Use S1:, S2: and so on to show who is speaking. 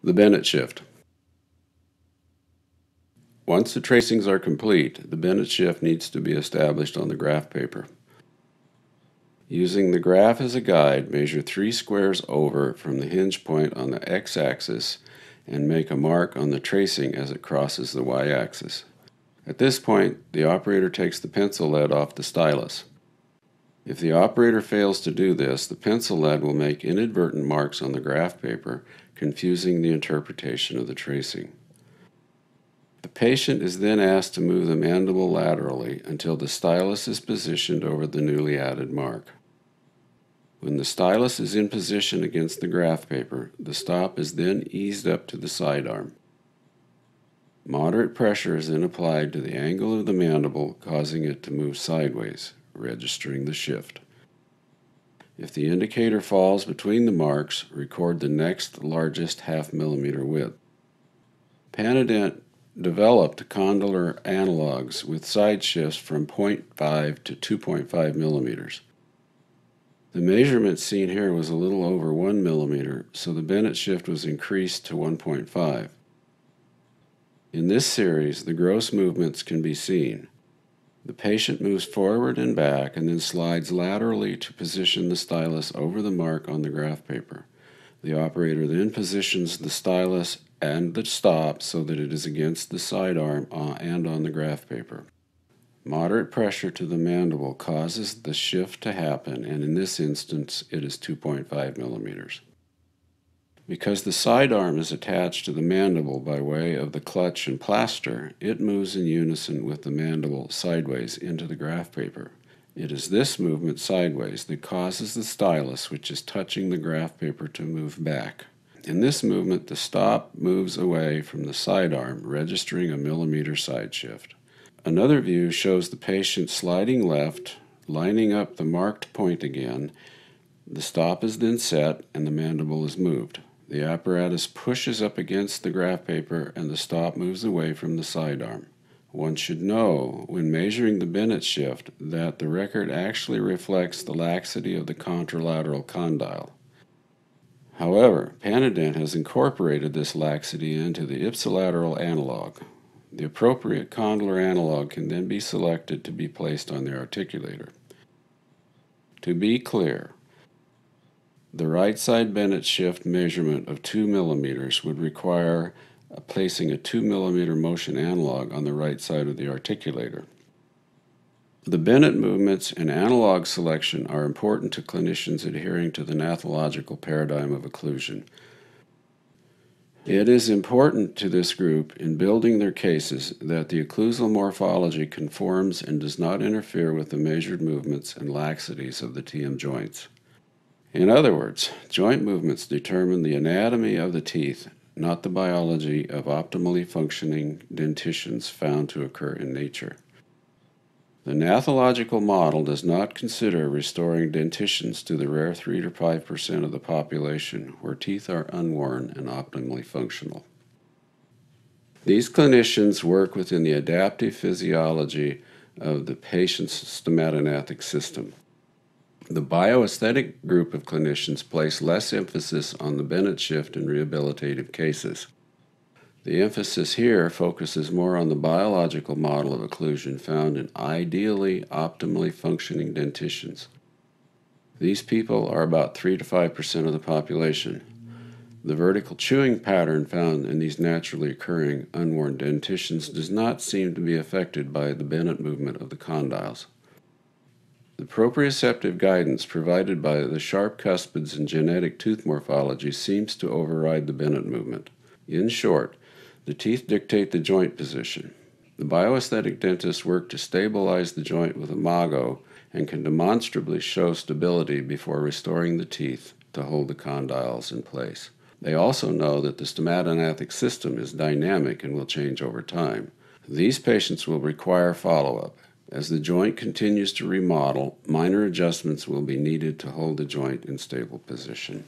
S1: The Bennett shift. Once the tracings are complete, the Bennett shift needs to be established on the graph paper. Using the graph as a guide, measure 3 squares over from the hinge point on the x-axis and make a mark on the tracing as it crosses the y-axis. At this point, the operator takes the pencil lead off the stylus. If the operator fails to do this, the pencil lead will make inadvertent marks on the graph paper, confusing the interpretation of the tracing. The patient is then asked to move the mandible laterally until the stylus is positioned over the newly added mark. When the stylus is in position against the graph paper, the stop is then eased up to the sidearm. Moderate pressure is then applied to the angle of the mandible, causing it to move sideways, registering the shift. If the indicator falls between the marks, record the next largest half-millimeter width. Panadent developed condylar analogs with side shifts from 0.5 to 2.5 millimeters. The measurement seen here was a little over 1 millimeter, so the Bennett shift was increased to 1.5. In this series, the gross movements can be seen. The patient moves forward and back and then slides laterally to position the stylus over the mark on the graph paper. The operator then positions the stylus and the stop so that it is against the sidearm and on the graph paper. Moderate pressure to the mandible causes the shift to happen, and in this instance it is 2.5 millimeters. Because the sidearm is attached to the mandible by way of the clutch and plaster, it moves in unison with the mandible sideways into the graph paper. It is this movement sideways that causes the stylus, which is touching the graph paper, to move back. In this movement, the stop moves away from the sidearm, registering a millimeter side shift. Another view shows the patient sliding left, lining up the marked point again. The stop is then set and the mandible is moved. The apparatus pushes up against the graph paper and the stop moves away from the sidearm. One should know, when measuring the Bennett shift, that the record actually reflects the laxity of the contralateral condyle. However, Panadent has incorporated this laxity into the ipsilateral analog. The appropriate condylar analog can then be selected to be placed on the articulator. To be clear, the right side Bennett shift measurement of 2 millimeters would require placing a 2 millimeter motion analog on the right side of the articulator. The Bennett movements and analog selection are important to clinicians adhering to the gnathological paradigm of occlusion. It is important to this group in building their cases that the occlusal morphology conforms and does not interfere with the measured movements and laxities of the TM joints. In other words, joint movements determine the anatomy of the teeth, not the biology of optimally functioning dentitions found to occur in nature. The gnathological model does not consider restoring dentitions to the rare 3 to 5% of the population where teeth are unworn and optimally functional. These clinicians work within the adaptive physiology of the patient's stomatognathic system. The bioaesthetic group of clinicians place less emphasis on the Bennett shift in rehabilitative cases. The emphasis here focuses more on the biological model of occlusion found in ideally optimally functioning dentitions. These people are about 3 to 5% of the population. The vertical chewing pattern found in these naturally occurring unworn dentitions does not seem to be affected by the Bennett movement of the condyles. The proprioceptive guidance provided by the sharp cuspids and genetic tooth morphology seems to override the Bennett movement. In short, the teeth dictate the joint position. The bioaesthetic dentists work to stabilize the joint with imago and can demonstrably show stability before restoring the teeth to hold the condyles in place. They also know that the stomatognathic system is dynamic and will change over time. These patients will require follow-up. As the joint continues to remodel, minor adjustments will be needed to hold the joint in stable position.